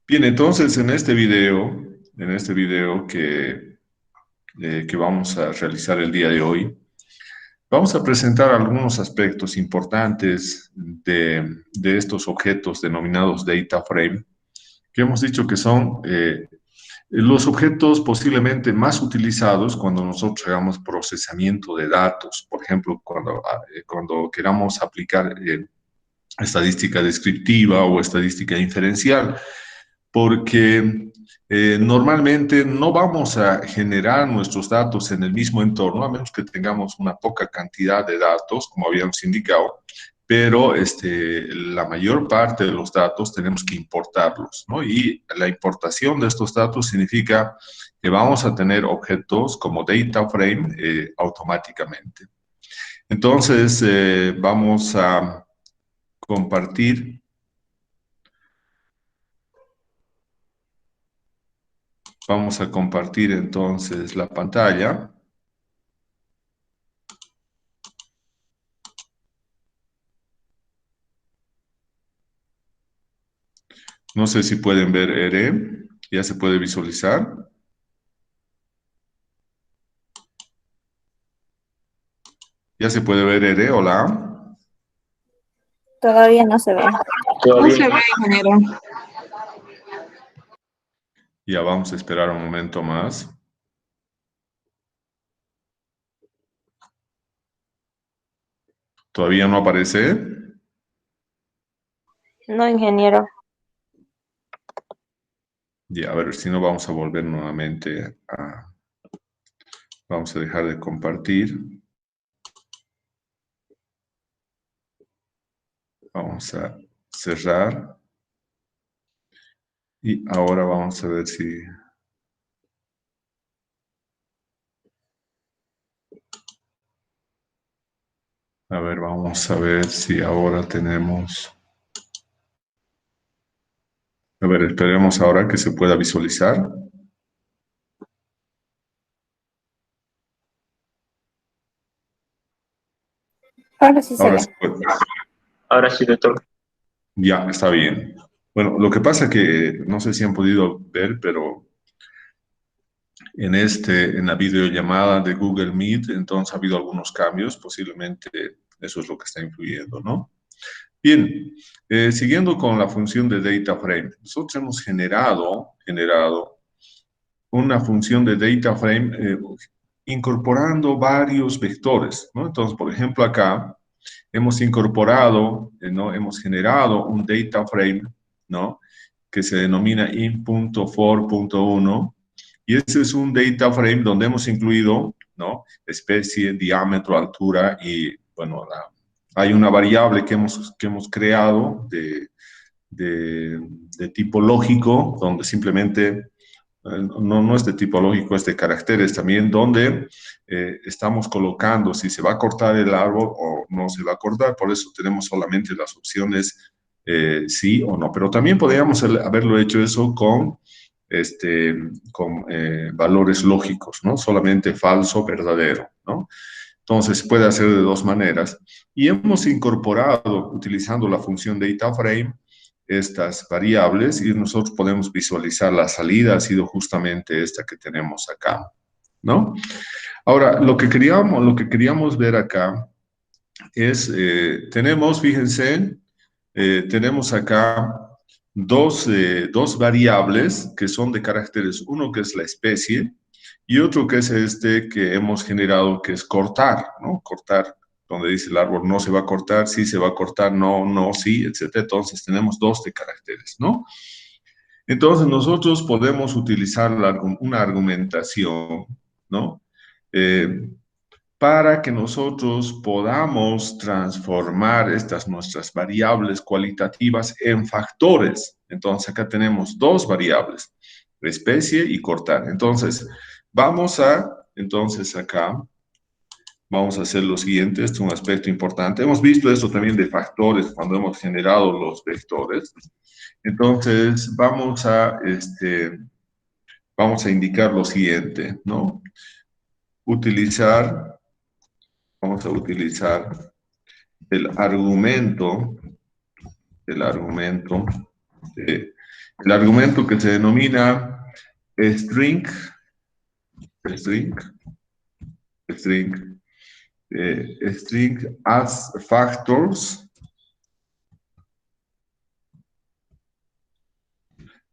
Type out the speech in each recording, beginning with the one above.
Bien, entonces en este video que vamos a realizar el día de hoy, vamos a presentar algunos aspectos importantes de estos objetos denominados data frame, que hemos dicho que son los objetos posiblemente más utilizados cuando nosotros hagamos procesamiento de datos. Por ejemplo, cuando queramos aplicar estadística descriptiva o estadística inferencial, porque normalmente no vamos a generar nuestros datos en el mismo entorno, a menos que tengamos una poca cantidad de datos, como habíamos indicado, pero la mayor parte de los datos tenemos que importarlos, ¿no? Y la importación de estos datos significa que vamos a tener objetos como data frame automáticamente. Entonces, vamos a compartir. Vamos a compartir entonces la pantalla. No sé si pueden ver ERE. Ya se puede visualizar. Ya se puede ver ERE. Hola. Todavía no se ve. No se ve, ingeniero. Ya vamos a esperar un momento más. ¿Todavía no aparece? No, ingeniero. Ya, a ver, si no vamos a volver nuevamente a... Vamos a dejar de compartir. Vamos a cerrar. Y ahora vamos a ver si... A ver, vamos a ver si ahora tenemos... A ver, esperemos ahora que se pueda visualizar. Ahora sí se Ahora ve. se puede. Ahora sí, doctor. Ya, está bien. Bueno, lo que pasa que no sé si han podido ver, pero en la videollamada de Google Meet, entonces ha habido algunos cambios, posiblemente eso es lo que está influyendo, ¿no? Bien, siguiendo con la función de data frame, nosotros hemos generado una función de data frame incorporando varios vectores, ¿no? Entonces, por ejemplo, acá hemos incorporado, ¿no? Hemos generado un data frame, ¿no? Que se denomina in.for.1, y ese es un data frame donde hemos incluido, ¿no? Especie, diámetro, altura y, bueno, hay una variable que hemos creado de tipo lógico, donde simplemente no es de tipo lógico, es de caracteres también, donde estamos colocando si se va a cortar el árbol o no se va a cortar. Por eso tenemos solamente las opciones sí o no. Pero también podríamos haberlo hecho eso con valores lógicos, ¿no? Solamente falso, verdadero, ¿no? Entonces, se puede hacer de dos maneras. Y hemos incorporado, utilizando la función DataFrame, estas variables y nosotros podemos visualizar la salida, ha sido justamente esta que tenemos acá, ¿no? Ahora, lo que queríamos ver acá es, fíjense, tenemos acá dos variables que son de caracteres, uno que es la especie y otro que es este que hemos generado, que es cortar, ¿no? Cortar, donde dice el árbol no se va a cortar, sí se va a cortar, no, no, sí, etcétera. Entonces tenemos dos de caracteres, ¿no? Entonces nosotros podemos utilizar una argumentación, ¿no? Eh, para que nosotros podamos transformar estas nuestras variables cualitativas en factores. Entonces acá tenemos dos variables, especie y cortar. Entonces entonces acá vamos a hacer lo siguiente, este es un aspecto importante. Hemos visto esto también de factores cuando hemos generado los vectores. Entonces vamos a indicar lo siguiente, ¿no? Vamos a utilizar el argumento de el argumento que se denomina string, string as factors.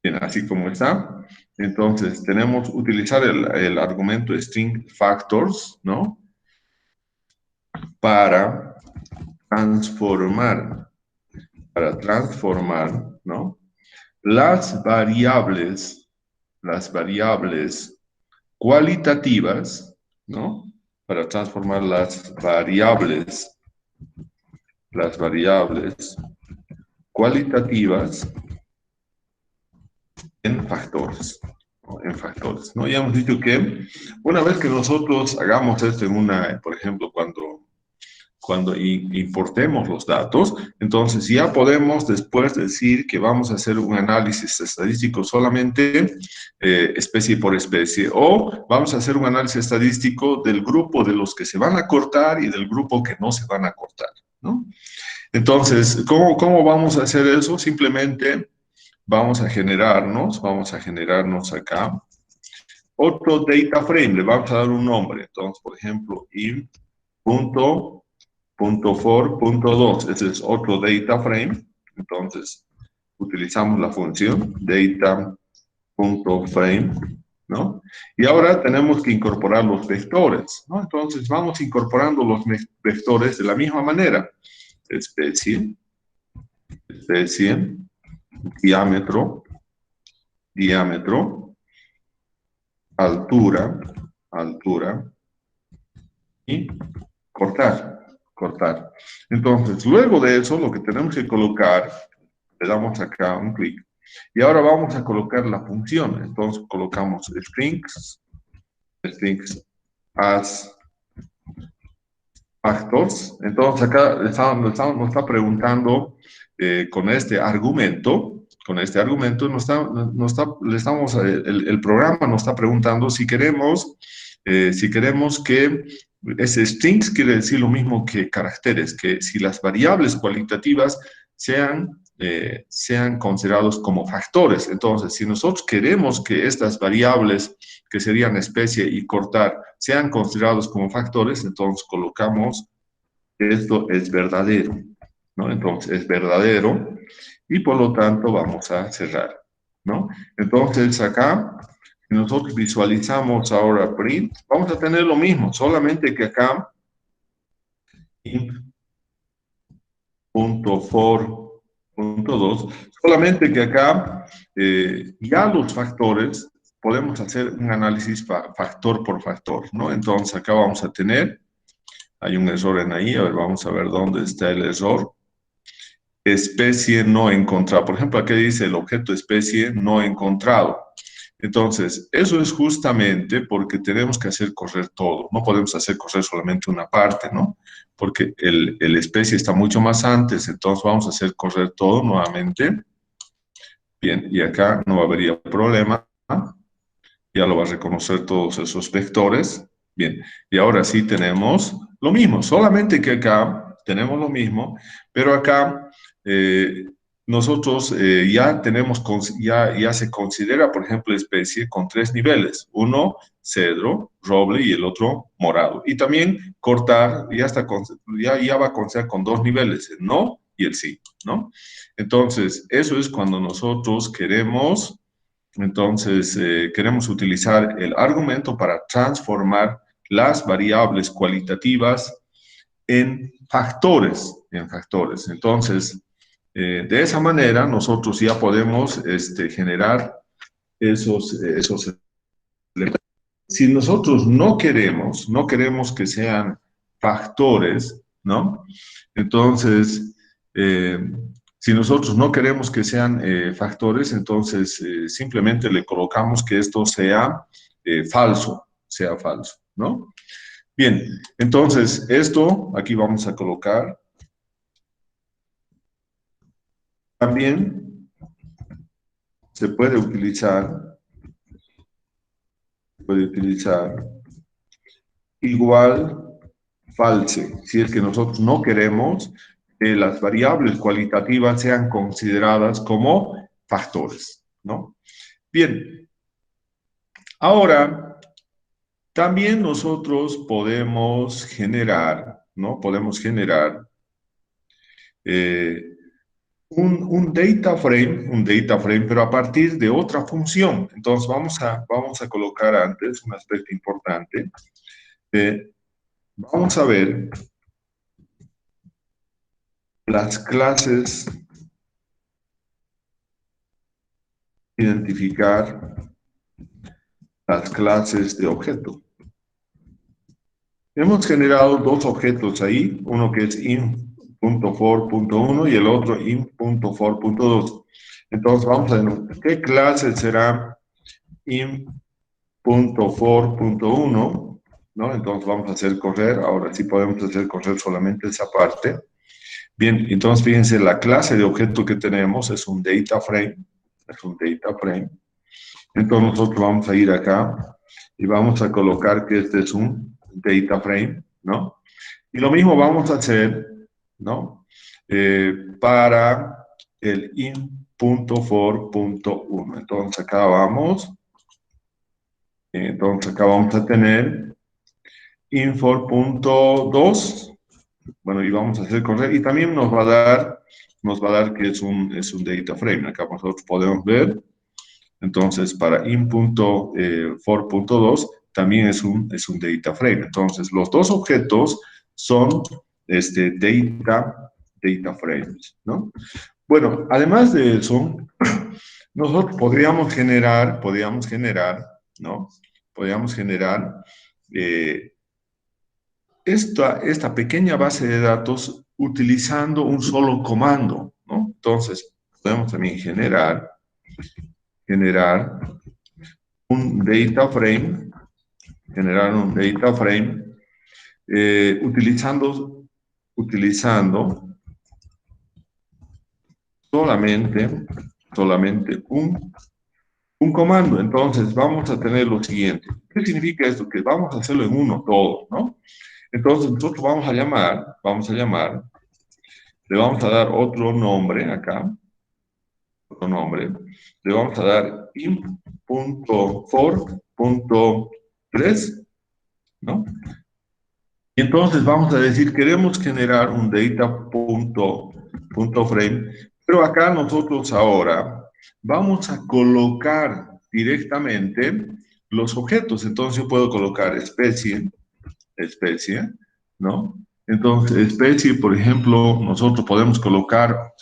Bien, así como está. Entonces, tenemos que utilizar el argumento string factors, ¿no? Para transformar, ¿no? Las variables cualitativas, ¿no? Para transformar las variables cualitativas en factores, ¿no? En factores, ¿no? Ya hemos dicho que una vez que nosotros hagamos esto en por ejemplo, cuando importemos los datos, entonces ya podemos después decir que vamos a hacer un análisis estadístico solamente especie por especie, o vamos a hacer un análisis estadístico del grupo de los que se van a cortar y del grupo que no se van a cortar, ¿no? Entonces, ¿cómo vamos a hacer eso? Simplemente vamos a generarnos acá otro data frame, le vamos a dar un nombre. Entonces, por ejemplo, int.for.2, ese es otro data frame. Entonces, utilizamos la función data.frame, ¿no? Y ahora tenemos que incorporar los vectores, ¿no? Entonces, vamos incorporando los vectores de la misma manera. Especie, diámetro, altura y cortar. Entonces, luego de eso, lo que tenemos que colocar, le damos acá un clic, y ahora vamos a colocar la función. Entonces, colocamos strings as factors. Entonces, acá nos está preguntando con este argumento, el programa nos está preguntando si queremos que ese strings quiere decir lo mismo que caracteres, que si las variables cualitativas sean considerados como factores. Entonces, si nosotros queremos que estas variables, que serían especie y cortar, sean considerados como factores, entonces colocamos que esto es verdadero, ¿no? Entonces, es verdadero y por lo tanto vamos a cerrar, ¿no? Entonces, acá, si nosotros visualizamos ahora print, vamos a tener lo mismo, solamente que acá int.for.2, solamente que acá ya los factores podemos hacer un análisis factor por factor, ¿no? Entonces, acá vamos a tener, hay un error en ahí, a ver, vamos a ver dónde está el error. Especie no encontrada. Por ejemplo, aquí dice el objeto especie no encontrado. Entonces, eso es justamente porque tenemos que hacer correr todo. No podemos hacer correr solamente una parte, ¿no? Porque el especie está mucho más antes, entonces vamos a hacer correr todo nuevamente. Bien, y acá no habría problema. Ya lo va a reconocer todos esos vectores. Bien, y ahora sí tenemos lo mismo, solamente que acá tenemos lo mismo, pero acá nosotros ya se considera, por ejemplo, especie con 3 niveles. Uno, cedro, roble y el otro, morado. Y también cortar, ya va a considerar con 2 niveles, el no y el sí, ¿no? Entonces, eso es cuando nosotros queremos utilizar el argumento para transformar las variables cualitativas en factores. Entonces, de esa manera, nosotros ya podemos generar esos elementos. Si nosotros no queremos que sean factores, ¿no? Entonces, si nosotros no queremos que sean factores, entonces simplemente le colocamos que esto sea falso, ¿no? Bien, entonces esto aquí vamos a colocar. También se puede utilizar igual false, si es que nosotros no queremos que las variables cualitativas sean consideradas como factores. ¿no? Bien, ahora también nosotros podemos generar, ¿no? Podemos generar un data frame, pero a partir de otra función. Entonces vamos a colocar antes un aspecto importante. Vamos a ver las clases, identificar las clases de objeto. Hemos generado dos objetos ahí, uno que es in.for.1 y el otro in.for.2. Entonces vamos a ver, ¿qué clase será in.for.1? ¿No? Entonces vamos a hacer correr, ahora sí podemos hacer correr solamente esa parte. Bien, entonces fíjense, la clase de objeto que tenemos es un data frame, Entonces nosotros vamos a ir acá y vamos a colocar que este es un data frame, ¿no? Y lo mismo vamos a hacer, ¿no? Para el in.for.1. Entonces acá vamos a tener in.for.2. Bueno, y vamos a hacer correr. Y también nos va a dar que es un data frame. Acá nosotros podemos ver. Entonces, para in.for.2 también es un data frame. Entonces, los dos objetos son data frames, ¿no? Bueno, además de eso, nosotros podríamos generar, ¿no? Podríamos generar esta pequeña base de datos utilizando un solo comando, ¿no? Entonces, podemos también generar un data frame, utilizando solamente un comando. Entonces, vamos a tener lo siguiente. ¿Qué significa esto? Que vamos a hacerlo en uno todo, ¿no? Entonces, nosotros vamos a llamar, le vamos a dar otro nombre acá, le vamos a dar in.for.3, ¿no? Y entonces vamos a decir, queremos generar un data.frame, pero acá nosotros ahora vamos a colocar directamente los objetos. Entonces yo puedo colocar especie, ¿no? Entonces, especie, por ejemplo, nosotros podemos colocar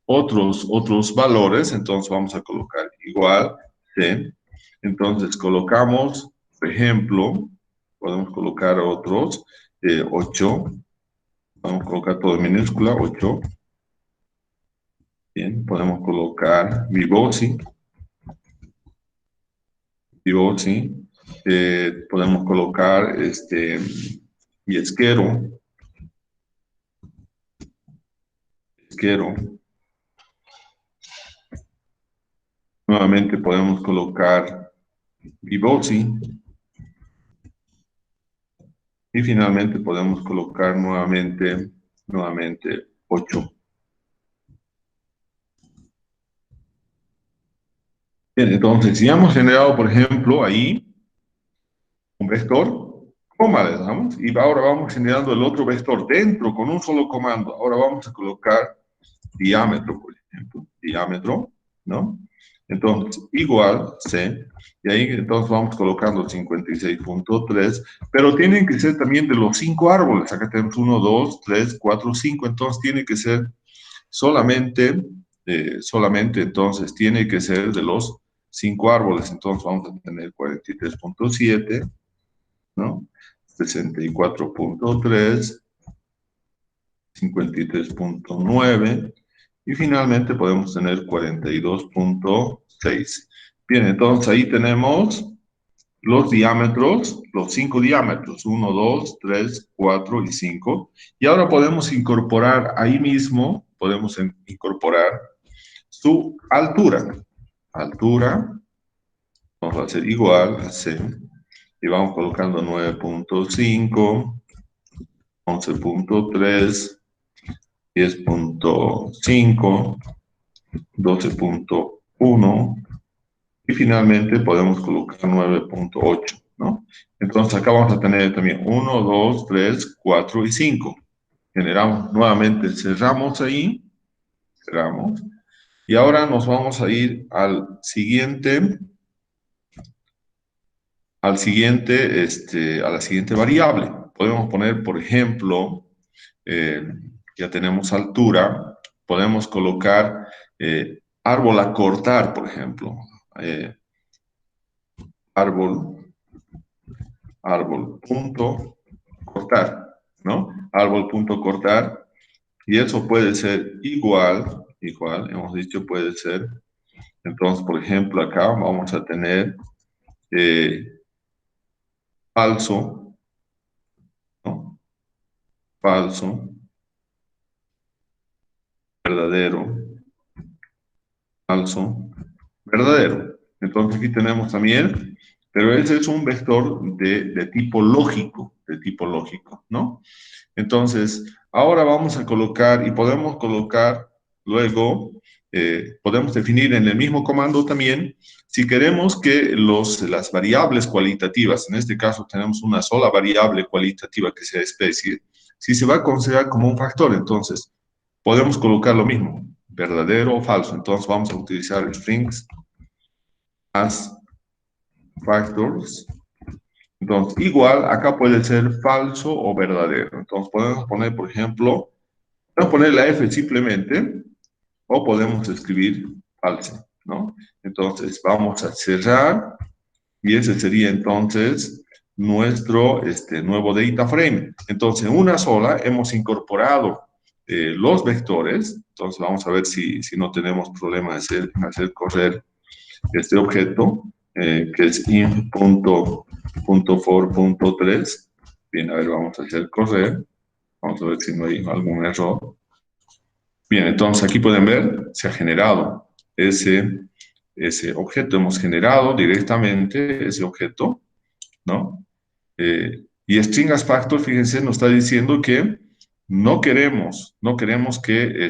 otros valores, entonces vamos a colocar igual, ¿sí? Entonces colocamos, por ejemplo, podemos colocar otros, 8, vamos a colocar todo en minúscula, 8. Bien, podemos colocar Vivosi, podemos colocar Yesquero, nuevamente podemos colocar Vivosi, y finalmente podemos colocar nuevamente 8. Bien, entonces, si hemos generado, por ejemplo, ahí un vector, coma le damos, y ahora vamos generando el otro vector dentro con un solo comando. Ahora vamos a colocar diámetro, por ejemplo, diámetro, ¿no? Entonces, igual, C, y ahí entonces vamos colocando 56.3, pero tienen que ser también de los 5 árboles. Acá tenemos 1, 2, 3, 4, 5, entonces tiene que ser solamente entonces tiene que ser de los 5 árboles. Entonces vamos a tener 43.7, ¿no? 64.3, 53.9 y finalmente podemos tener 42.6. Bien, entonces ahí tenemos los diámetros, los 5 diámetros, 1, 2, 3, 4 y 5. Y ahora podemos incorporar ahí mismo, incorporar su altura. Vamos a hacer igual a C. Y vamos colocando 9.5, 11.3, 10.5, 12.1, 1 y finalmente podemos colocar 9.8, ¿no? Entonces acá vamos a tener también 1, 2, 3, 4 y 5. Generamos nuevamente, cerramos ahí, cerramos. Y ahora nos vamos a ir a la siguiente variable. Podemos poner, por ejemplo, eh, ya tenemos altura, podemos colocar árbol a cortar, por ejemplo. Eh, árbol, punto, cortar, ¿no? Árbol, punto, cortar. Y eso puede ser igual, hemos dicho, puede ser. Entonces, por ejemplo, acá vamos a tener falso, ¿no? Falso, verdadero, falso, verdadero. Entonces aquí tenemos también, pero ese es un vector de tipo lógico, ¿no? Entonces, ahora vamos a colocar, y podemos colocar luego, podemos definir en el mismo comando también, si queremos que las variables cualitativas, en este caso tenemos una sola variable cualitativa que sea especie, si se va a considerar como un factor, entonces podemos colocar lo mismo, verdadero o falso. Entonces vamos a utilizar strings as factors. Entonces, igual, acá puede ser falso o verdadero. Entonces podemos poner, por ejemplo, podemos poner la F simplemente, o podemos escribir falso, ¿no? Entonces vamos a cerrar, y ese sería entonces nuestro nuevo data frame. Entonces, en una sola hemos incorporado los vectores. Entonces, vamos a ver si no tenemos problema de hacer correr este objeto, que es inf.for.3. Bien, a ver, vamos a hacer correr. Vamos a ver si no hay algún error. Bien, entonces aquí pueden ver, se ha generado ese objeto. Hemos generado directamente ese objeto, ¿no? Y string as factor, fíjense, nos está diciendo que no queremos que,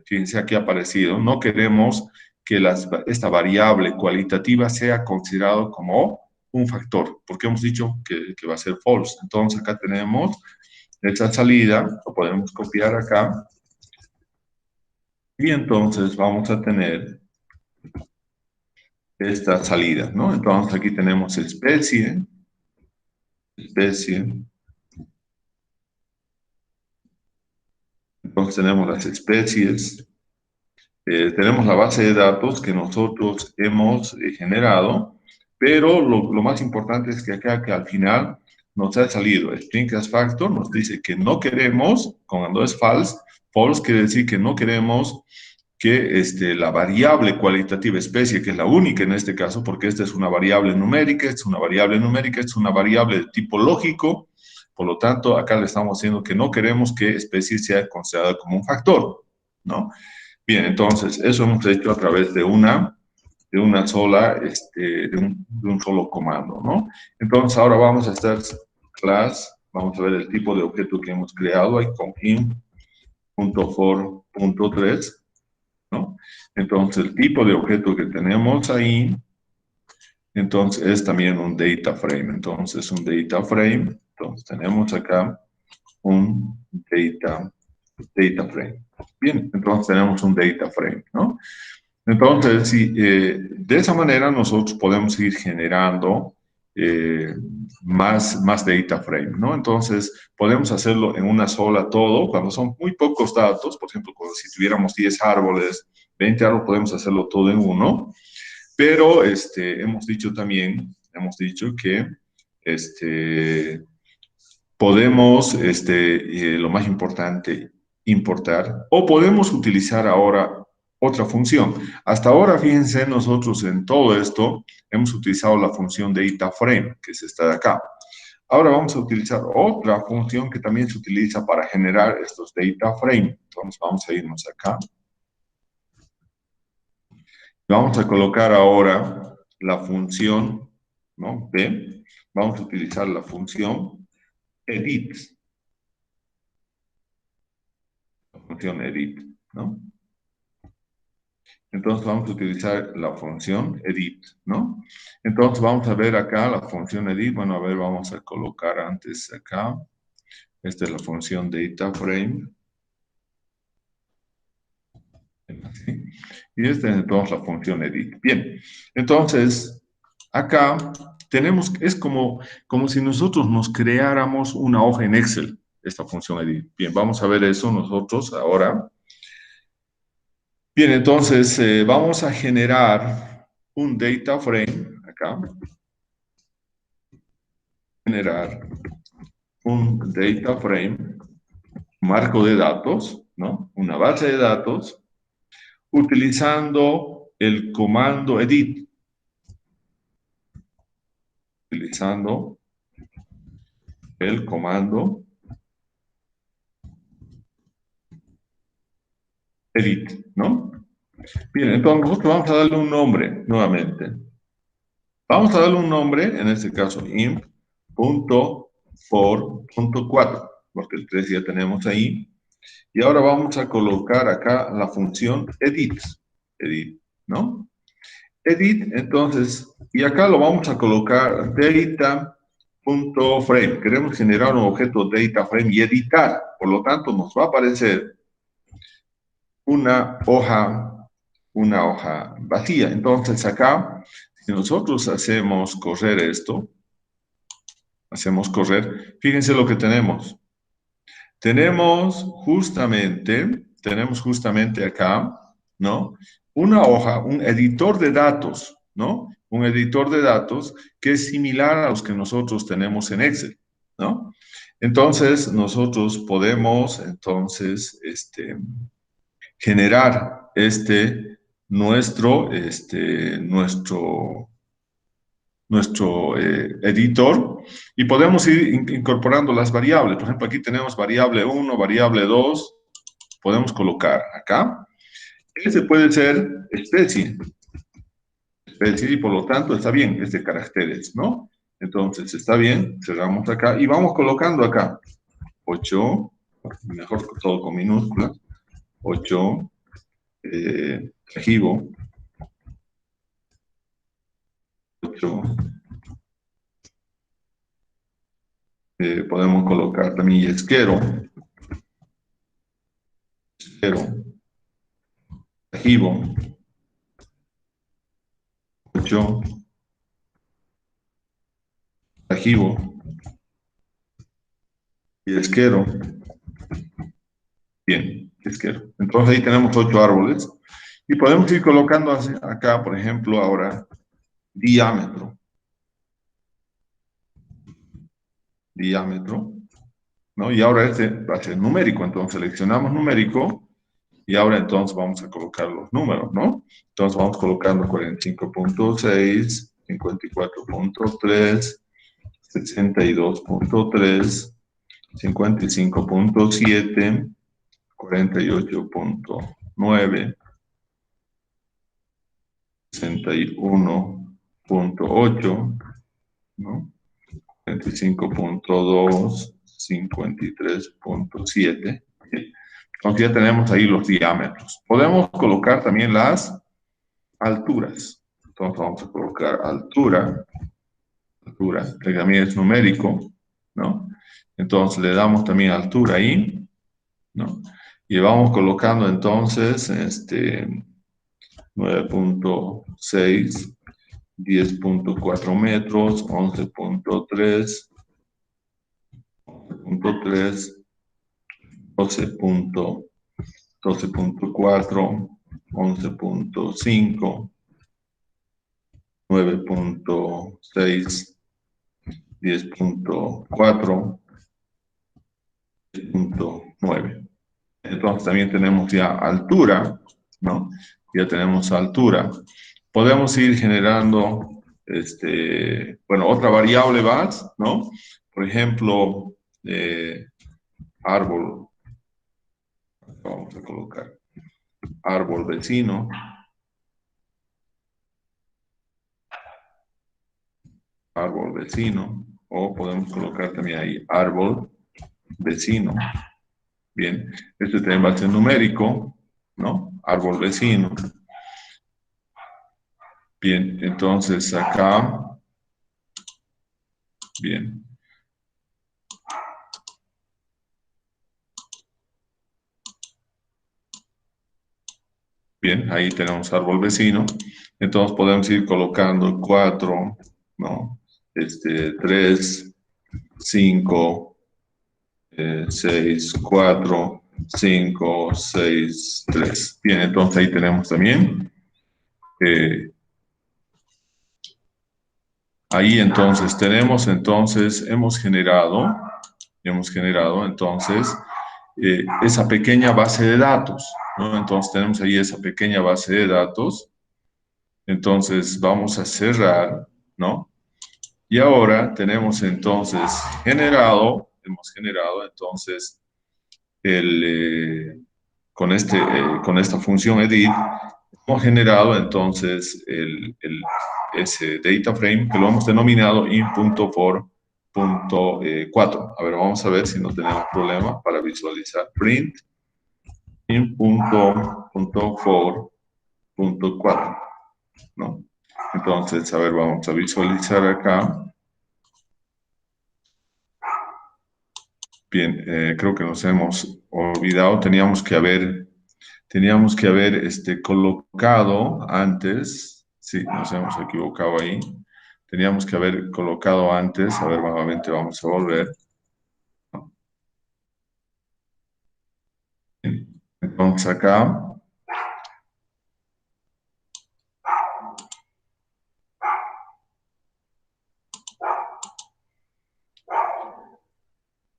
fíjense aquí ha aparecido, no queremos que esta variable cualitativa sea considerado como un factor, porque hemos dicho que va a ser false. Entonces acá tenemos esta salida, lo podemos copiar acá, y entonces vamos a tener esta salida, ¿no? Entonces aquí tenemos especie, entonces tenemos las especies, tenemos la base de datos que nosotros hemos generado, pero lo más importante es que acá, que al final nos ha salido string as factor, nos dice que no queremos, cuando es false quiere decir que no queremos que la variable cualitativa especie, que es la única en este caso, porque esta es una variable numérica, esta es una variable de tipo lógico, por lo tanto, acá le estamos diciendo que no queremos que especie sea considerada como un factor, ¿no? Bien, entonces, eso hemos hecho a través de una sola, de un solo comando, ¿no? Entonces, ahora vamos a estar class, vamos a ver el tipo de objeto que hemos creado ahí con in.for.3, ¿no? Entonces, el tipo de objeto que tenemos ahí, entonces, es también un data frame. Entonces, un data frame, entonces tenemos acá un data frame. Bien, entonces tenemos un data frame, ¿no? Entonces, sí, de esa manera nosotros podemos ir generando más data frame, ¿no? Entonces, podemos hacerlo en una sola todo, cuando son muy pocos datos, por ejemplo, si tuviéramos 10 árboles, 20 árboles, podemos hacerlo todo en uno, pero hemos dicho que podemos, lo más importante, importar, o podemos utilizar ahora otra función. Hasta ahora, fíjense, nosotros en todo esto hemos utilizado la función de DataFrame, que es esta de acá. Ahora vamos a utilizar otra función que también se utiliza para generar estos DataFrame. Entonces vamos a irnos acá. Vamos a colocar ahora la función, ¿no? B. Vamos a utilizar la función edit. La función edit, ¿no? entonces vamos a utilizar la función edit, ¿no? Entonces vamos a ver acá la función edit. Bueno, a ver, vamos a colocar antes acá. Esta es la función DataFrame. Y esta es entonces la función edit. Bien, entonces acá tenemos, es como si nosotros nos creáramos una hoja en Excel, esta función edit. Bien, vamos a ver eso nosotros ahora. Bien, entonces vamos a generar un data frame acá. Generar un data frame, marco de datos, ¿no? Una base de datos, utilizando el comando edit. Utilizando el comando edit, ¿no? Bien, entonces nosotros vamos a darle un nombre nuevamente. Vamos a darle un nombre, en este caso imp.for.4, porque el 3 ya tenemos ahí. Y ahora vamos a colocar acá la función edit, ¿no? Edit, entonces, y acá lo vamos a colocar data.frame. Queremos generar un objeto dataFrame y editar. Por lo tanto, nos va a aparecer una hoja vacía. Entonces acá, si nosotros hacemos correr esto, fíjense lo que tenemos. Tenemos justamente acá, ¿no? Una hoja, un editor de datos, ¿no? Un editor de datos que es similar a los que nosotros tenemos en Excel, ¿no? Entonces, nosotros podemos, generar nuestro editor y podemos ir incorporando las variables. Por ejemplo, aquí tenemos variable 1, variable 2, podemos colocar acá. Ese puede ser especie y por lo tanto está bien, es de caracteres, ¿no? Entonces está bien, cerramos acá y vamos colocando acá 8, mejor todo con minúsculas, 8, archivo, 8, podemos colocar también yesquero, archivo, 8, archivo, yesquero, bien, yesquero. Entonces ahí tenemos 8 árboles y podemos ir colocando acá, por ejemplo, ahora diámetro, ¿no? Y ahora este va a ser numérico, entonces seleccionamos numérico y ahora entonces vamos a colocar los números, ¿no? Entonces vamos colocando 45.6, 54.3, 62.3, 55.7, 48.9, 61.8, ¿no? 25.2, 53.7. Entonces ya tenemos ahí los diámetros. Podemos colocar también las alturas. Entonces vamos a colocar altura, que también es numérico, ¿no? Entonces le damos también altura ahí, ¿no? Y vamos colocando entonces 9.6, 10.4 metros, 11.3, 11.3, 12.4, 11.5, 9.6, 10.4, 10.9. Entonces también tenemos ya altura, ¿no? Ya tenemos altura. Podemos ir generando, bueno, otra variable más, ¿no? Por ejemplo, árbol. Vamos a colocar árbol vecino. Árbol vecino. O podemos colocar también ahí árbol vecino. Bien, este también va a ser numérico, ¿no? Árbol vecino. Bien, entonces acá, bien. Bien, ahí tenemos árbol vecino. Entonces podemos ir colocando 4, ¿no? 3, 5, 6, 4, 5, 6, 3. Bien, entonces ahí tenemos también. Ahí entonces tenemos, entonces hemos generado entonces esa pequeña base de datos, ¿no? Entonces tenemos ahí esa pequeña base de datos. Entonces vamos a cerrar, ¿no? Y ahora tenemos entonces hemos generado entonces con esta función edit, hemos generado entonces ese data frame que lo hemos denominado in.for.4. A ver, vamos a ver si no tenemos problema para visualizar. Print in.for.4, ¿no? Entonces, a ver, vamos a visualizar acá. Bien, creo que nos hemos olvidado, teníamos que haber colocado antes, sí, nos hemos equivocado ahí, teníamos que haber colocado antes, a ver, nuevamente vamos a volver. Entonces acá,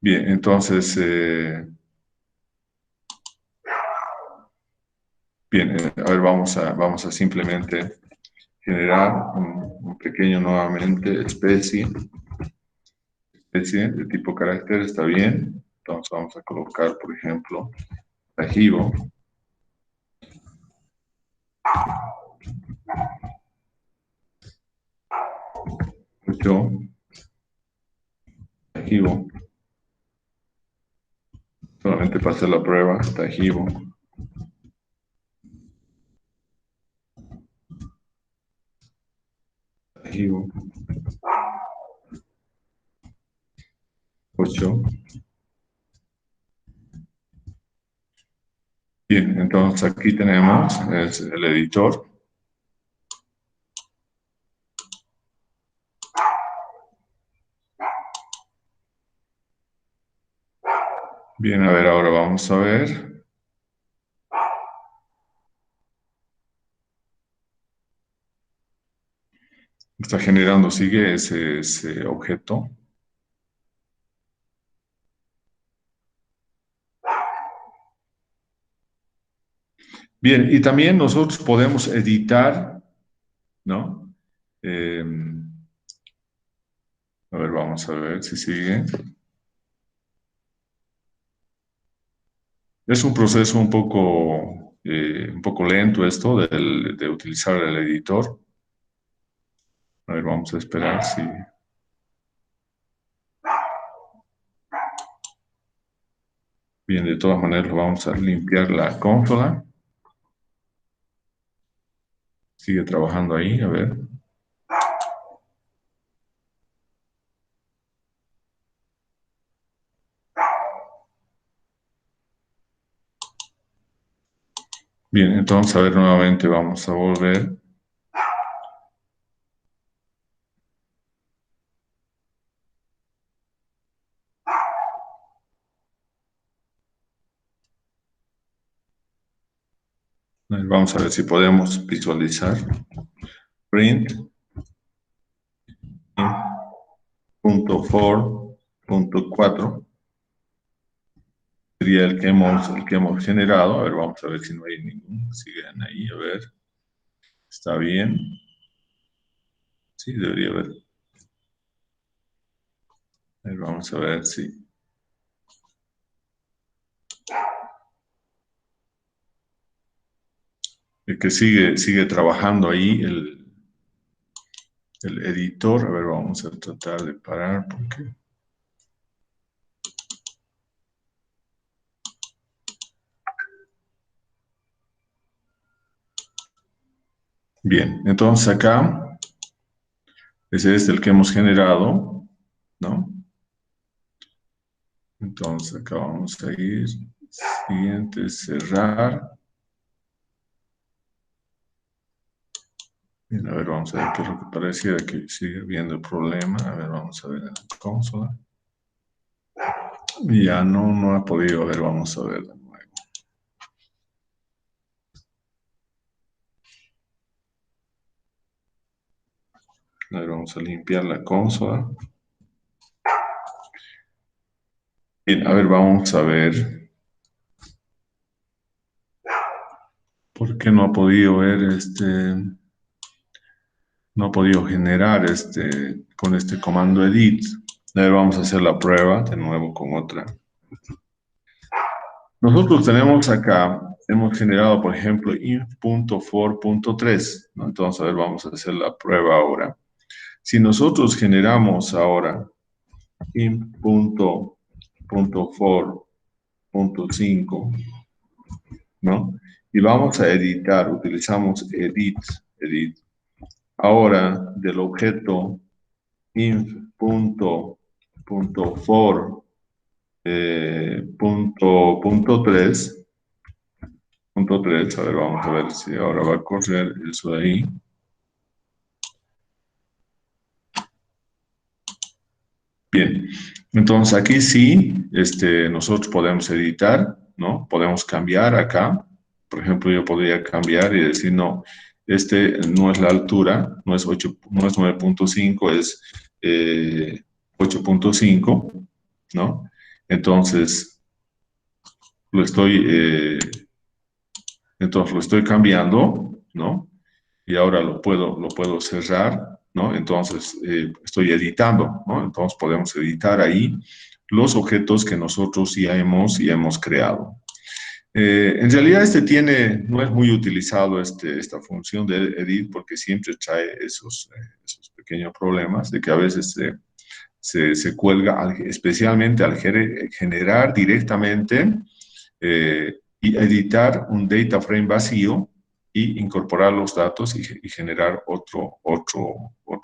bien, entonces, bien, a ver, vamos a simplemente generar un pequeño nuevamente especie de tipo carácter, está bien. Entonces vamos a colocar, por ejemplo, archivo, yo, archivo, solamente para hacer la prueba, archivo, archivo, 8. Bien, entonces aquí tenemos el editor. Bien, a ver, ahora vamos a ver. Está generando, sigue ese objeto. Bien, y también nosotros podemos editar, ¿no? A ver, vamos a ver si sigue. Es un proceso un poco lento esto de utilizar el editor. A ver, vamos a esperar si... Bien, de todas maneras vamos a limpiar la consola. Sigue trabajando ahí, a ver. Bien, entonces, a ver, nuevamente vamos a volver. Vamos a ver si podemos visualizar. Print punto for punto 4 sería el que hemos generado. A ver, vamos a ver si no hay ningún. Siguen ahí, a ver. Está bien. Sí, debería haber. A ver, vamos a ver si. El que sigue trabajando ahí el editor. A ver, vamos a tratar de parar porque. Bien, entonces acá, ese es el que hemos generado, ¿no? Entonces acá vamos a ir, siguiente, cerrar. Bien, a ver, vamos a ver qué es lo que pareciera que sigue habiendo el problema. A ver, vamos a ver en la consola. Ya no ha podido, a ver, vamos a ver de nuevo. A ver, vamos a limpiar la consola. Bien, a ver, vamos a ver. ¿Por qué no ha podido ver no ha podido generar con este comando edit? A ver, vamos a hacer la prueba de nuevo con otra. Nosotros tenemos acá, hemos generado, por ejemplo, inf.for.3, ¿no? Entonces, a ver, vamos a hacer la prueba ahora. Si nosotros generamos ahora inf.for.5, ¿no? Y vamos a editar, utilizamos edit. Ahora, del objeto inf.for punto 3, a ver, vamos a ver si ahora va a correr eso de ahí. Bien, entonces aquí sí, nosotros podemos editar, ¿no? Podemos cambiar acá. Por ejemplo, yo podría cambiar y decir, no, no es la altura, no es 9.5, es 8.5, ¿no? Entonces, lo estoy, eh, entonces lo estoy cambiando, ¿no? Y ahora lo puedo cerrar, ¿no? Entonces, estoy editando, ¿no? Entonces, podemos editar ahí los objetos que nosotros ya hemos creado. En realidad, no es muy utilizado esta función de edit porque siempre trae esos pequeños problemas de que a veces se cuelga, especialmente al generar directamente y editar un data frame vacío y incorporar los datos y generar otro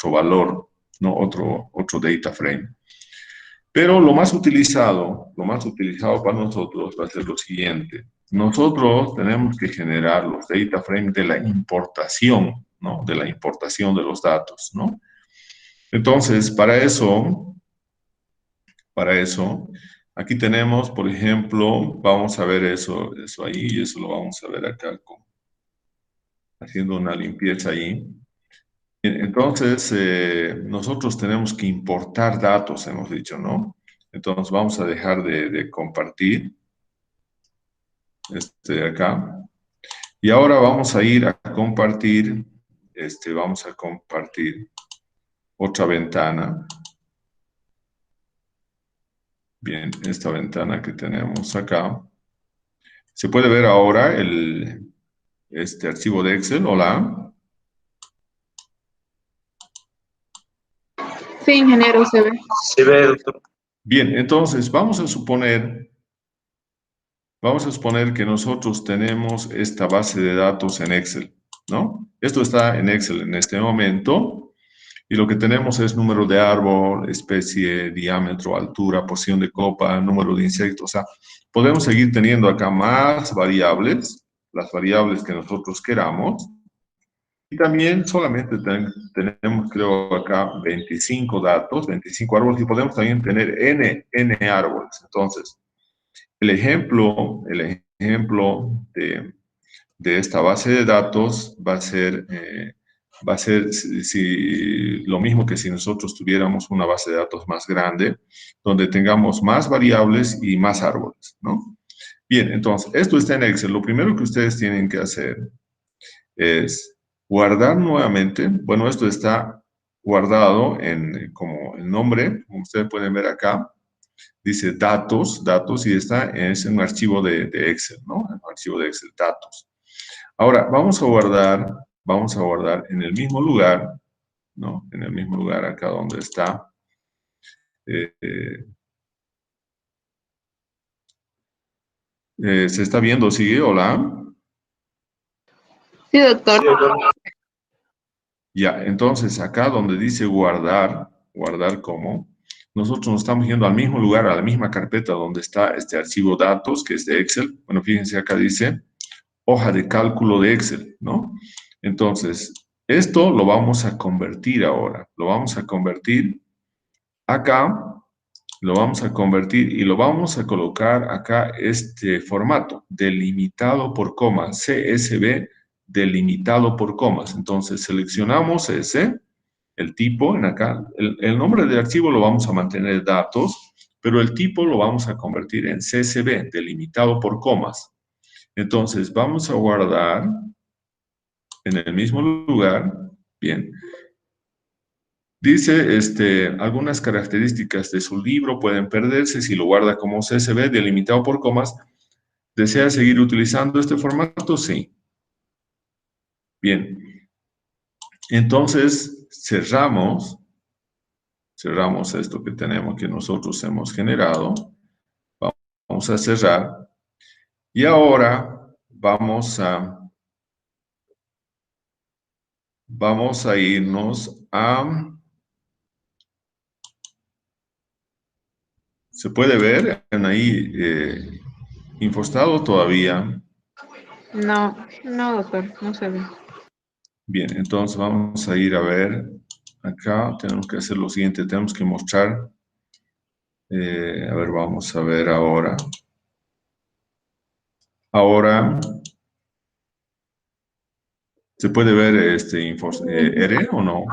valor, ¿no? Otro data frame. Pero lo más utilizado para nosotros va a ser lo siguiente. Nosotros tenemos que generar los data frames de la importación, ¿no? De la importación de los datos, ¿no? Entonces, para eso, aquí tenemos, por ejemplo, vamos a ver eso ahí, y eso lo vamos a ver acá, haciendo una limpieza ahí. Entonces, nosotros tenemos que importar datos, hemos dicho, ¿no? Entonces, vamos a dejar de compartir acá. Y ahora vamos a ir a compartir, vamos a compartir otra ventana. Bien, esta ventana que tenemos acá. Se puede ver ahora este archivo de Excel. Hola. Sí, ingeniero, se ve. Se ve, doctor. Bien, entonces vamos a suponer que nosotros tenemos esta base de datos en Excel, ¿no? Esto está en Excel en este momento y lo que tenemos es número de árbol, especie, diámetro, altura, porción de copa, número de insectos. O sea, podemos seguir teniendo acá más variables, las variables que nosotros queramos. Y también solamente tenemos, creo, acá 25 datos, 25 árboles, y podemos también tener n árboles. Entonces, el ejemplo de esta base de datos va a ser lo mismo que si nosotros tuviéramos una base de datos más grande, donde tengamos más variables y más árboles, ¿no? Bien, entonces, esto está en Excel. Lo primero que ustedes tienen que hacer es guardar nuevamente. Bueno, esto está guardado como el nombre, como ustedes pueden ver acá. Dice datos, y es un archivo de Excel, ¿no? Un archivo de Excel, datos. Ahora, vamos a guardar en el mismo lugar, ¿no? En el mismo lugar acá donde está. ¿Se está viendo? ¿Sigue? Hola. Sí, doctor. Sí, doctor. Ya, entonces acá donde dice guardar, guardar como, nosotros nos estamos yendo al mismo lugar, a la misma carpeta donde está este archivo datos, que es de Excel. Bueno, fíjense acá dice hoja de cálculo de Excel, ¿no? Entonces, esto lo vamos a convertir ahora. Lo vamos a convertir acá, lo vamos a convertir y lo vamos a colocar acá este formato, delimitado por comas, CSV delimitado por comas. Entonces, seleccionamos ese, el tipo en acá, el nombre del archivo lo vamos a mantener datos, pero el tipo lo vamos a convertir en CSV delimitado por comas. Entonces, vamos a guardar en el mismo lugar. Bien. Dice, algunas características de su libro pueden perderse si lo guarda como CSV delimitado por comas. ¿Desea seguir utilizando este formato? Sí. Bien. Entonces, cerramos esto que tenemos, que nosotros hemos generado. Vamos a cerrar. Y ahora vamos a irnos a... ¿Se puede ver ahí Infostado todavía? No, no, doctor, no se ve. Bien, entonces vamos a ir a ver. Acá tenemos que hacer lo siguiente, tenemos que mostrar. A ver, vamos a ver ahora. Ahora, ¿se puede ver R o no?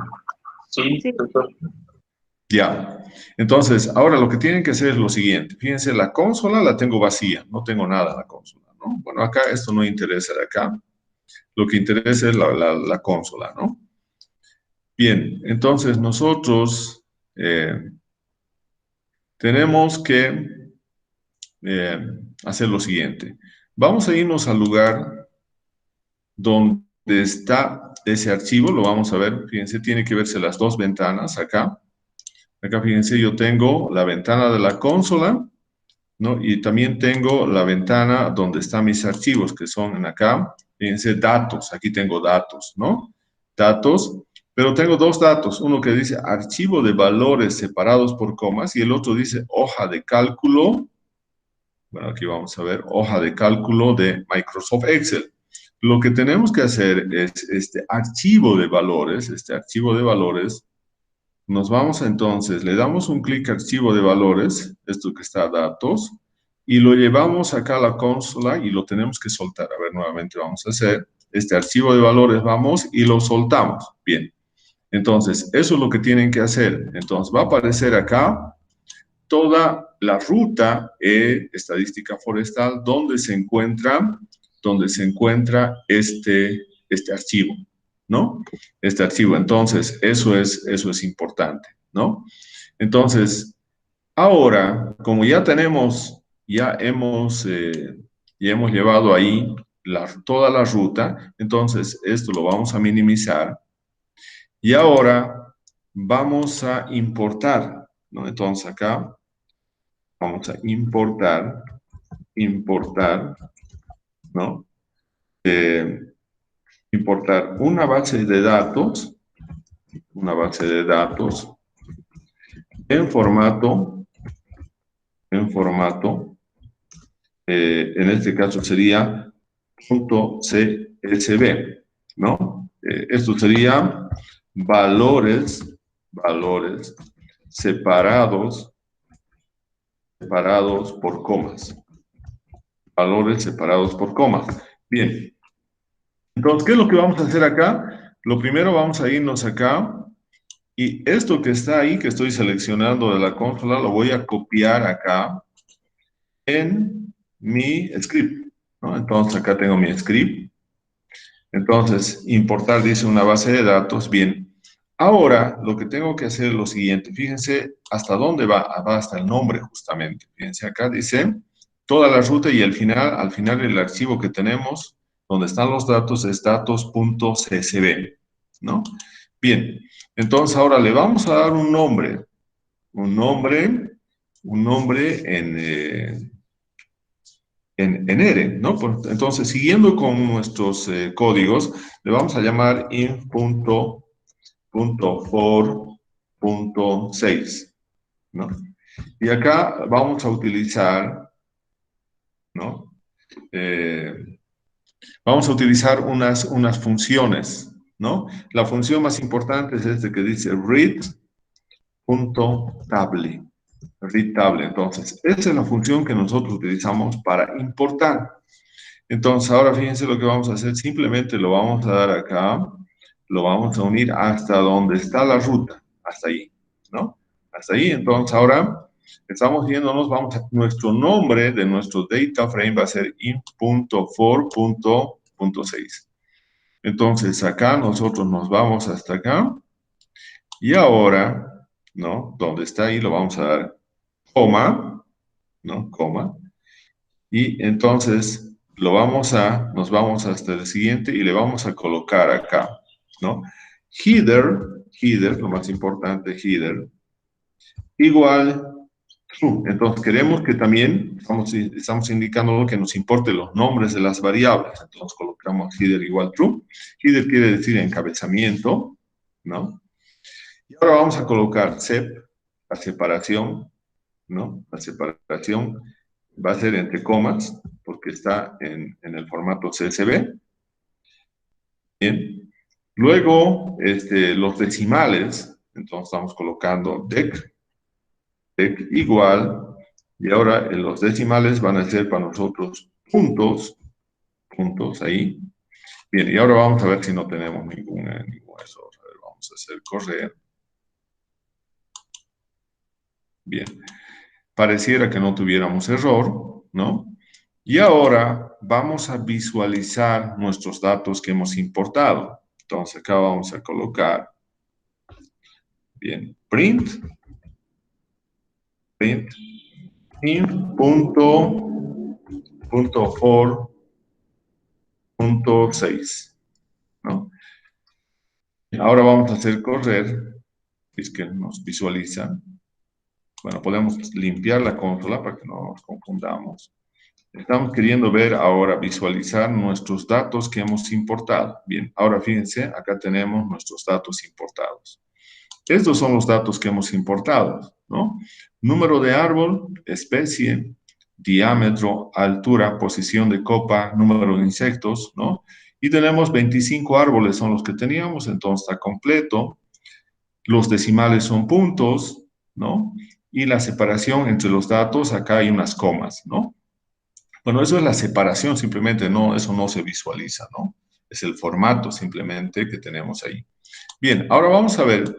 Sí, doctor. Ya. Entonces, ahora lo que tienen que hacer es lo siguiente. Fíjense, la consola la tengo vacía, no tengo nada en la consola, ¿no? Bueno, acá esto no interesa de acá. Lo que interesa es la consola, ¿no? Bien, entonces nosotros tenemos que hacer lo siguiente. Vamos a irnos al lugar donde está ese archivo, lo vamos a ver, fíjense, tiene que verse las dos ventanas acá. Acá, fíjense, yo tengo la ventana de la consola, ¿no? Y también tengo la ventana donde están mis archivos, que son en acá, fíjense, datos, aquí tengo datos, ¿no? Datos, pero tengo dos datos, uno que dice archivo de valores separados por comas y el otro dice hoja de cálculo. Bueno, aquí vamos a ver hoja de cálculo de Microsoft Excel. Lo que tenemos que hacer es este archivo de valores, nos vamos entonces, le damos un clic a archivo de valores, esto que está datos, y lo llevamos acá a la consola y lo tenemos que soltar. A ver, nuevamente vamos a hacer este archivo de valores, vamos y lo soltamos. Bien, entonces, eso es lo que tienen que hacer. Entonces, va a aparecer acá toda la ruta estadística forestal donde se encuentra este archivo, ¿no? Este archivo. Entonces, eso es importante, ¿no? Entonces, ahora, como ya hemos llevado ahí toda la ruta, entonces esto lo vamos a minimizar y ahora vamos a importar, ¿no? Entonces acá vamos a importar, ¿no? Importar una base de datos en formato, en este caso sería .csv, ¿no? Esto sería valores separados por comas. Valores separados por comas. Bien. Entonces, ¿qué es lo que vamos a hacer acá? Lo primero vamos a irnos acá y esto que está ahí, que estoy seleccionando de la consola, lo voy a copiar acá en mi script, ¿no? Entonces, acá tengo mi script. Entonces, importar dice una base de datos. Bien. Ahora, lo que tengo que hacer es lo siguiente. Fíjense hasta dónde va. Va hasta el nombre, justamente. Fíjense, acá dice toda la ruta y al final el archivo que tenemos, donde están los datos, es datos.csv, ¿no? Bien. Entonces, ahora le vamos a dar un nombre. Un nombre en R, ¿no? Entonces, siguiendo con nuestros códigos, le vamos a llamar inf.format, int.for.6, ¿no? Y acá vamos a utilizar, ¿no? Vamos a utilizar unas funciones, ¿no? La función más importante es esta que dice read.table. Readtable. Entonces, esa es la función que nosotros utilizamos para importar. Entonces, ahora fíjense lo que vamos a hacer. Simplemente lo vamos a dar acá, lo vamos a unir hasta donde está la ruta, hasta ahí, ¿no? Hasta ahí. Entonces, ahora estamos yéndonos, nuestro nombre de nuestro data frame va a ser int.for.6. Entonces, acá nosotros nos vamos hasta acá. Y ahora, ¿no? Donde está ahí lo vamos a dar coma, ¿no? Coma. Y entonces nos vamos hasta el siguiente y le vamos a colocar acá, ¿no? Header, lo más importante, header, igual true. Entonces queremos que también, estamos indicando que nos importe los nombres de las variables. Entonces colocamos header igual true. Header quiere decir encabezamiento, ¿no? Y ahora vamos a colocar sep, la separación, ¿no? La separación va a ser entre comas, porque está en el formato CSV. Bien. Luego, los decimales, entonces estamos colocando dec igual, y ahora los decimales van a ser para nosotros puntos ahí. Bien, y ahora vamos a ver si no tenemos ningún error. A ver, vamos a hacer correr. Bien. Pareciera que no tuviéramos error, ¿no? Y ahora vamos a visualizar nuestros datos que hemos importado. Entonces acá vamos a colocar, bien, print int.for.6, ¿no? Ahora vamos a hacer correr, es que nos visualiza. Bueno, podemos limpiar la consola para que no nos confundamos. Estamos queriendo ver ahora, visualizar nuestros datos que hemos importado. Bien, ahora fíjense, acá tenemos nuestros datos importados. Estos son los datos que hemos importado, ¿no? Número de árbol, especie, diámetro, altura, posición de copa, número de insectos, ¿no? Y tenemos 25 árboles, son los que teníamos, entonces está completo. Los decimales son puntos, ¿no? Y la separación entre los datos, acá hay unas comas, ¿no? Bueno, eso es la separación, simplemente no, eso no se visualiza, ¿no? Es el formato simplemente que tenemos ahí. Bien, ahora vamos a ver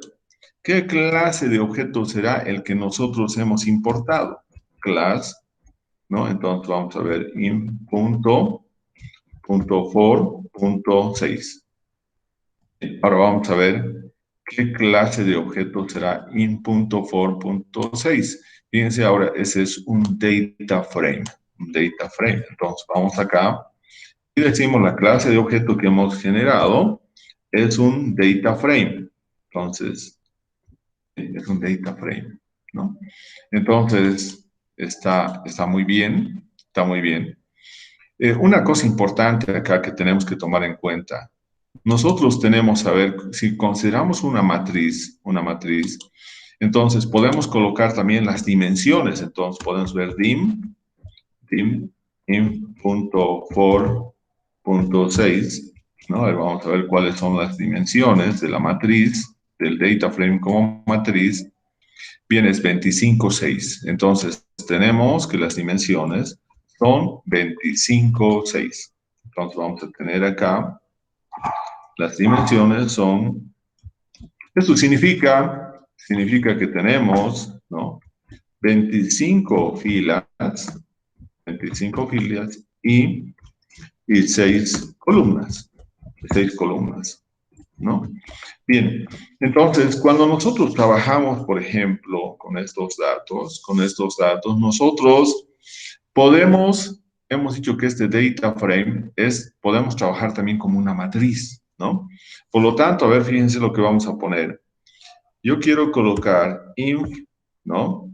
qué clase de objeto será el que nosotros hemos importado. Class, ¿no? Entonces vamos a ver int.for.6. Ahora vamos a ver qué clase de objeto será int.for.6. Fíjense ahora, ese es un data frame. Data frame. Entonces vamos acá y decimos la clase de objeto que hemos generado es un data frame. Entonces, es un data frame, ¿no? Entonces, está muy bien, está muy bien. Una cosa importante acá que tenemos que tomar en cuenta, nosotros tenemos, a ver, si consideramos una matriz, entonces podemos colocar también las dimensiones, entonces podemos ver dim int.for.6, ¿no? Ahí vamos a ver cuáles son las dimensiones de la matriz, del data frame como matriz. Bien, es 25,6. Entonces, tenemos que las dimensiones son 25,6. Entonces, vamos a tener acá, las dimensiones son, esto significa que tenemos, ¿no? 25 filas y 6 columnas, ¿no? Bien, entonces, cuando nosotros trabajamos, por ejemplo, con estos datos, nosotros hemos dicho que este data frame podemos trabajar también como una matriz, ¿no? Por lo tanto, a ver, fíjense lo que vamos a poner. Yo quiero colocar inf, ¿no?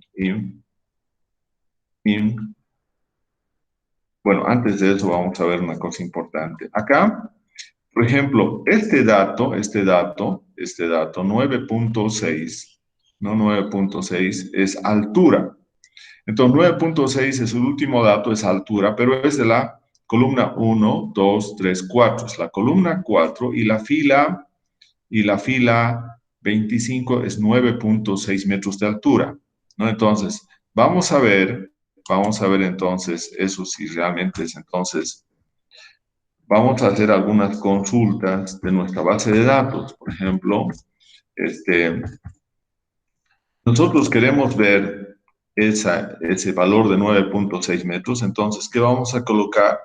Bueno, antes de eso vamos a ver una cosa importante. Acá Por ejemplo, este dato, 9.6, ¿no? 9.6 es altura. Entonces, 9.6 es el último dato, es altura, pero es de la columna 1, 2, 3, 4. Es la columna 4 y la fila 25 es 9.6 metros de altura, ¿no? Entonces, vamos a ver entonces eso si realmente es entonces. Vamos a hacer algunas consultas de nuestra base de datos. Por ejemplo, nosotros queremos ver ese valor de 9.6 metros. Entonces, ¿qué vamos a colocar?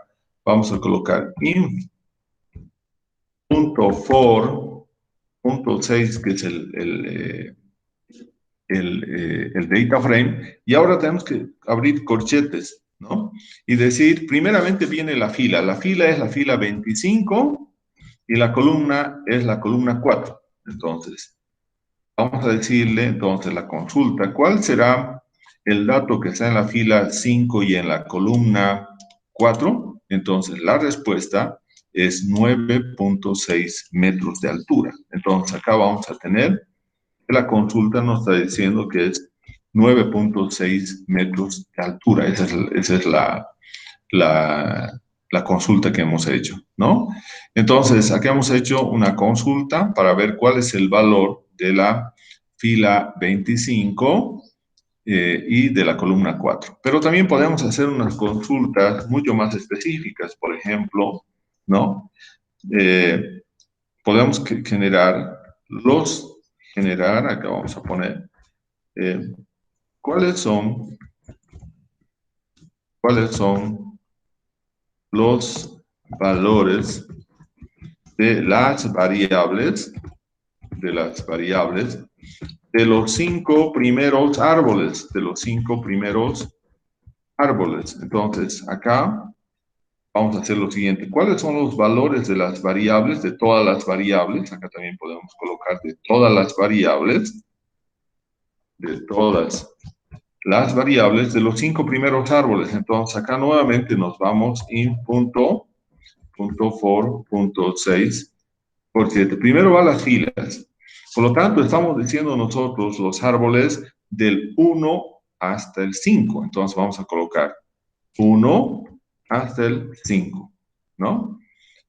Vamos a colocar int.for.6, que es el data frame, y ahora tenemos que abrir corchetes, ¿no? Y decir, primeramente viene la fila es la fila 25 y la columna es la columna 4. Entonces, vamos a decirle, entonces, la consulta, ¿cuál será el dato que está en la fila 5 y en la columna 4? Entonces, la respuesta es 9.6 metros de altura. Entonces, acá vamos a tener la consulta nos está diciendo que es 9.6 metros de altura. Esa es la consulta que hemos hecho, ¿no? Entonces, aquí hemos hecho una consulta para ver cuál es el valor de la fila 25 y de la columna 4. Pero también podemos hacer unas consultas mucho más específicas, por ejemplo, ¿no? Podemos generar, acá vamos a poner, ¿cuáles son los valores de las variables, de los 5 primeros árboles, Entonces, acá vamos a hacer lo siguiente. ¿Cuáles son los valores de las variables, de todas las variables? Acá también podemos colocar de todas las variables, de los 5 primeros árboles. Entonces, acá nuevamente nos vamos in.for.6, porque primero van las filas. Por lo tanto, estamos diciendo nosotros los árboles del 1 hasta el 5. Entonces, vamos a colocar 1 hasta el 5, ¿no?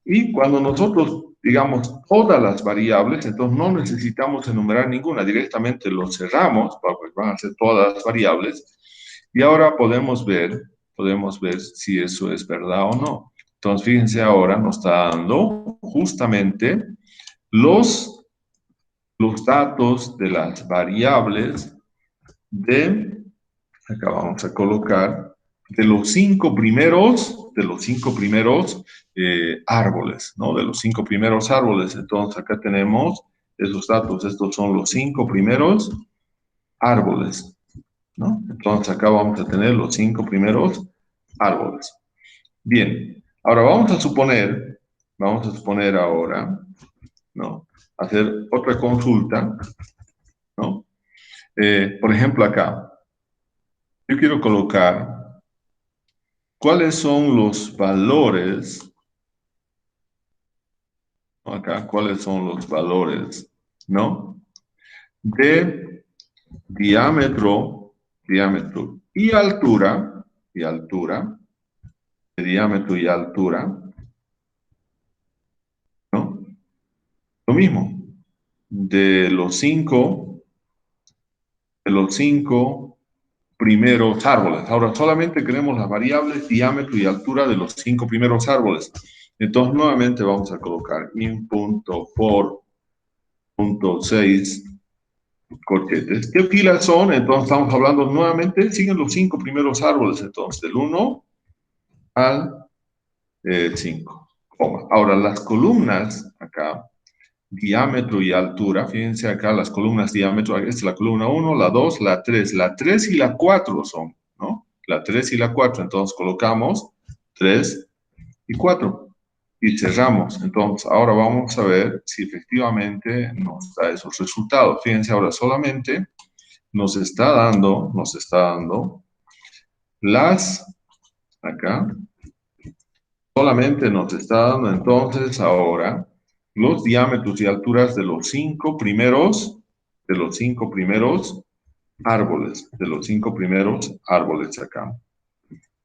Y cuando nosotros digamos todas las variables, entonces no necesitamos enumerar ninguna, directamente lo cerramos, porque van a ser todas las variables, y ahora podemos ver si eso es verdad o no. Entonces, fíjense ahora, nos está dando justamente los datos de las variables acá vamos a colocar, de los 5 primeros árboles, ¿no? De los 5 primeros árboles. Entonces, acá tenemos esos datos. Estos son los 5 primeros árboles, ¿no? Entonces, acá vamos a tener los 5 primeros árboles. Bien, ahora vamos a suponer ahora, ¿no? Hacer otra consulta, ¿no? Por ejemplo, acá, yo quiero colocar cuáles son los valores, acá, cuáles son los valores, ¿no? De diámetro y altura, de diámetro y altura, ¿no? Lo mismo, de los cinco primeros árboles. Ahora solamente queremos las variables diámetro y altura de los 5 primeros árboles. Entonces nuevamente vamos a colocar in.for.6 corchetes. ¿Qué filas son? Entonces estamos hablando nuevamente, siguen los 5 primeros árboles, entonces del 1 al 5. Ahora las columnas acá, diámetro y altura, fíjense acá las columnas diámetro, esta es la columna 1, la 2, la 3, la 3 y la 4 son, ¿no? La 3 y la 4, entonces colocamos 3 y 4 y cerramos. Entonces ahora vamos a ver si efectivamente nos da esos resultados. Fíjense ahora solamente nos está dando acá, solamente nos está dando entonces ahora los diámetros y alturas de los cinco primeros árboles, acá.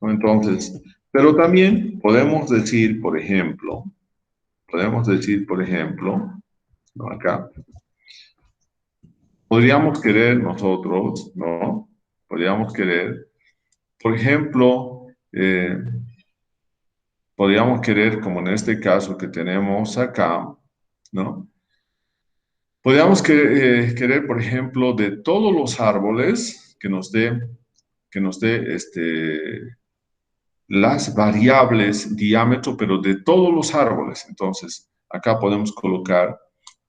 Entonces, pero también podemos decir, por ejemplo, ¿no? Acá, podríamos querer nosotros, ¿no? Podríamos querer, por ejemplo, podríamos querer, como en este caso que tenemos acá, ¿no? Podríamos querer, por ejemplo, de todos los árboles que nos dé las variables diámetro, pero de todos los árboles. Entonces, acá podemos colocar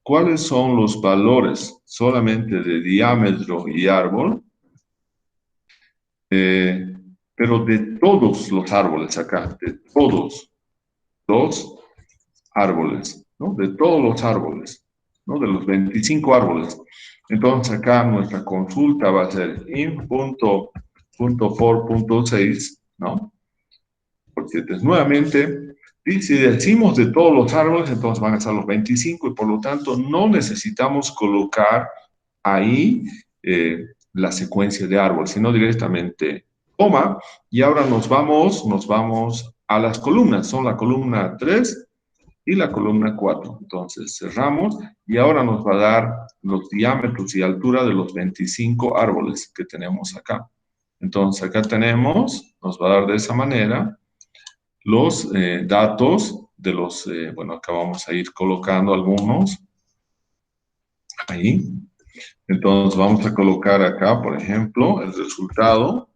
cuáles son los valores solamente de diámetro y árbol, pero de todos los árboles acá, de todos los árboles, ¿no? De todos los árboles, ¿no? De los 25 árboles. Entonces acá nuestra consulta va a ser in.for.6, ¿no? Porque nuevamente, y si decimos de todos los árboles, entonces van a ser los 25 y por lo tanto no necesitamos colocar ahí la secuencia de árboles, sino directamente coma, y ahora nos vamos a las columnas, son la columna 3 y la columna 4. Entonces cerramos y ahora nos va a dar los diámetros y altura de los 25 árboles que tenemos acá. Entonces acá tenemos, nos va a dar de esa manera los datos de los, bueno, acá vamos a ir colocando algunos ahí. Entonces vamos a colocar acá, por ejemplo, el resultado.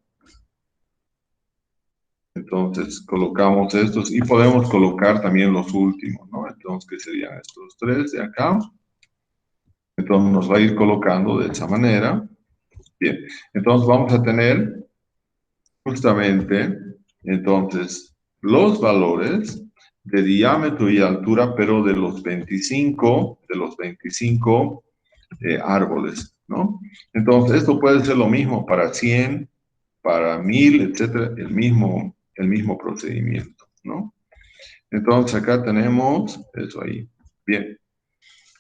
Entonces colocamos estos y podemos colocar también los últimos, ¿no? Entonces, ¿qué serían estos tres de acá? Entonces nos va a ir colocando de esa manera. Bien, entonces vamos a tener justamente, entonces, los valores de diámetro y altura, pero de los 25 árboles, ¿no? Entonces, esto puede ser lo mismo para 100, para 1000, etcétera, el mismo procedimiento, ¿no? Entonces, acá tenemos eso ahí. Bien.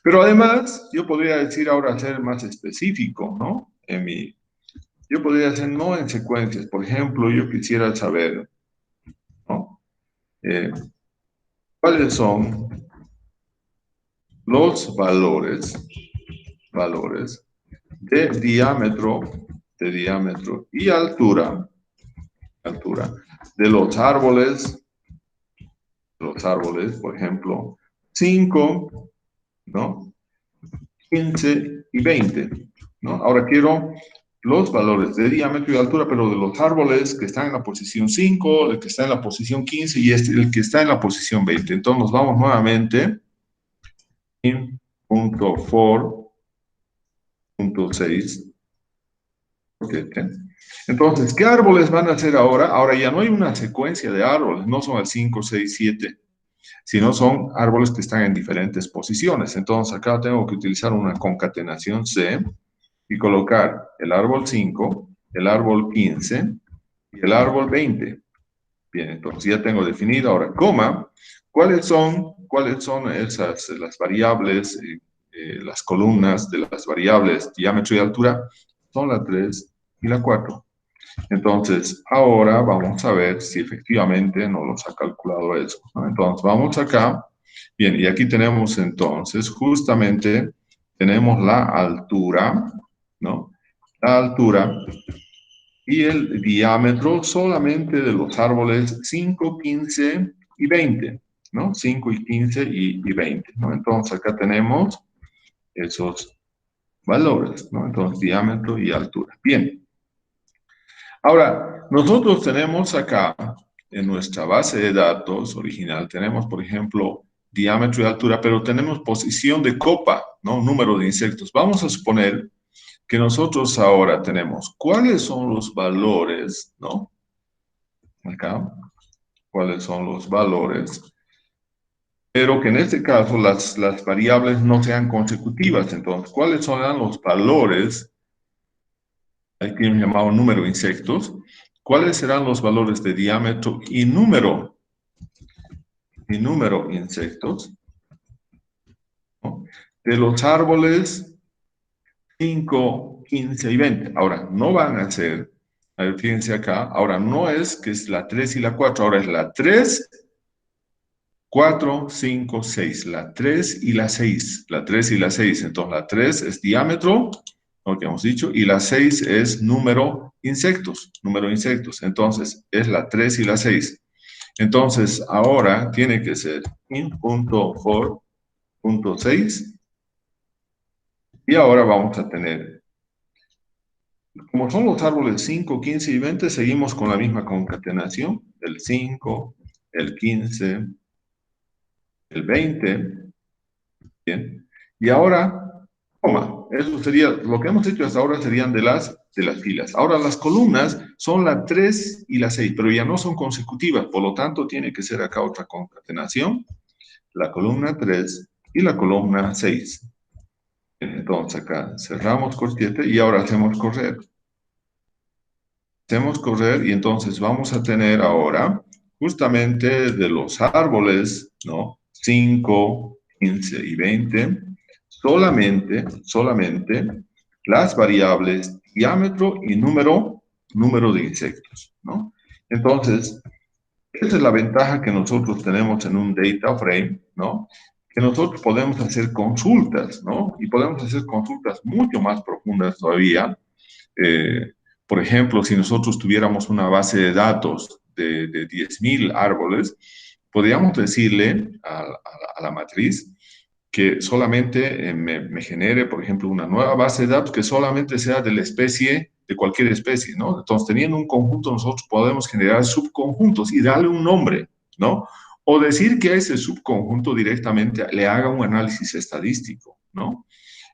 Pero además, yo podría decir ahora ser más específico, ¿no? Yo podría hacer no en secuencias. Por ejemplo, yo quisiera saber, ¿no? ¿Cuáles son los valores de diámetro y altura de los árboles, por ejemplo, 5, ¿no? 15 y 20, ¿no? Ahora quiero los valores de diámetro y altura, pero de los árboles que están en la posición 5, el que está en la posición 15 y el que está en la posición 20. Entonces nos vamos nuevamente en punto for, punto 6. Entonces, ¿qué árboles van a ser ahora? Ahora ya no hay una secuencia de árboles, no son el 5, 6, 7, sino son árboles que están en diferentes posiciones. Entonces, acá tengo que utilizar una concatenación C y colocar el árbol 5, el árbol 15 y el árbol 20. Bien, entonces ya tengo definido ahora, coma, ¿cuáles son las variables, las columnas de las variables diámetro y altura? Son la 3 y la 4. Entonces, ahora vamos a ver si efectivamente nos los ha calculado eso, ¿no? Entonces, vamos acá. Bien, y aquí tenemos entonces, justamente, tenemos la altura, ¿no? La altura y el diámetro solamente de los árboles 5, 15 y 20, ¿no? 5 y 15 y 20, ¿no? Entonces, acá tenemos esos valores, ¿no? Entonces, diámetro y altura. Bien. Ahora, nosotros tenemos acá, en nuestra base de datos original, tenemos, por ejemplo, diámetro y altura, pero tenemos posición de copa, ¿no? Número de insectos. Vamos a suponer que nosotros ahora tenemos cuáles son los valores, ¿no? Acá, cuáles son los valores, pero que en este caso las variables no sean consecutivas. Entonces, ¿cuáles son los valores? Aquí un llamado número de insectos. ¿Cuáles serán los valores de diámetro y número y número insectos, ¿no? De los árboles 5, 15 y 20. Ahora, no van a ser, a ver, fíjense acá, ahora no es que es la 3 y la 4, ahora es la 3, 4, 5, 6, la 3 y la 6, la 3 y la 6. Entonces, la 3 es diámetro, lo que hemos dicho, y la 6 es número insectos, número insectos. Entonces, es la 3 y la 6. Entonces, ahora tiene que ser in.for.6, y ahora vamos a tener, como son los árboles 5, 15 y 20, seguimos con la misma concatenación, el 5, el 15, el 20, bien, y ahora, coma, eso sería, lo que hemos hecho hasta ahora serían de las filas. Ahora las columnas son la 3 y la 6, pero ya no son consecutivas, por lo tanto tiene que ser acá otra concatenación, la columna 3 y la columna 6. Entonces acá cerramos corchete y ahora hacemos correr. Hacemos correr y entonces vamos a tener ahora justamente de los árboles, ¿no? 5, 15 y 20, solamente las variables diámetro y número de insectos, ¿no? Entonces, esa es la ventaja que nosotros tenemos en un data frame, ¿no? Que nosotros podemos hacer consultas, ¿no? Y podemos hacer consultas mucho más profundas todavía. Por ejemplo, si nosotros tuviéramos una base de datos de 10.000 árboles, podríamos decirle a la matriz que solamente me genere, por ejemplo, una nueva base de datos que solamente sea de la especie, de cualquier especie, ¿no? Entonces, teniendo un conjunto, nosotros podemos generar subconjuntos y darle un nombre, ¿no? O decir que a ese subconjunto directamente le haga un análisis estadístico, ¿no?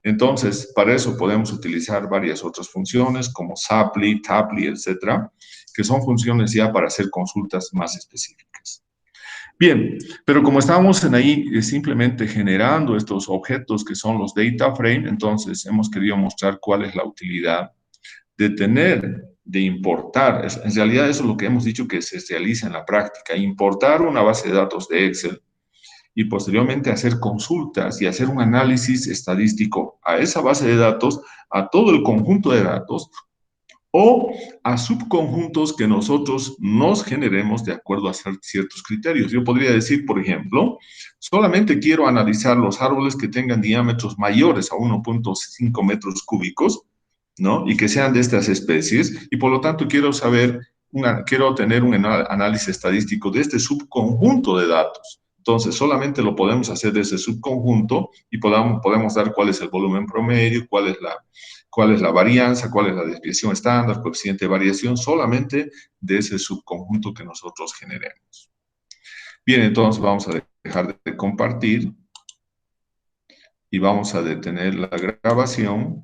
Entonces, para eso podemos utilizar varias otras funciones como Sapli, Tapli, etcétera, que son funciones ya para hacer consultas más específicas. Bien, pero como estamos en ahí simplemente generando estos objetos que son los data frame, entonces hemos querido mostrar cuál es la utilidad de tener, de importar. En realidad eso es lo que hemos dicho que se realiza en la práctica, importar una base de datos de Excel y posteriormente hacer consultas y hacer un análisis estadístico a esa base de datos, a todo el conjunto de datos o a subconjuntos que nosotros nos generemos de acuerdo a ciertos criterios. Yo podría decir, por ejemplo, solamente quiero analizar los árboles que tengan diámetros mayores a 1.5 metros cúbicos, ¿no? Y que sean de estas especies, y por lo tanto quiero tener un análisis estadístico de este subconjunto de datos. Entonces, solamente lo podemos hacer de ese subconjunto y podemos dar cuál es el volumen promedio, cuál es la varianza, cuál es la desviación estándar, coeficiente de variación, solamente de ese subconjunto que nosotros generemos. Bien, entonces vamos a dejar de compartir y vamos a detener la grabación.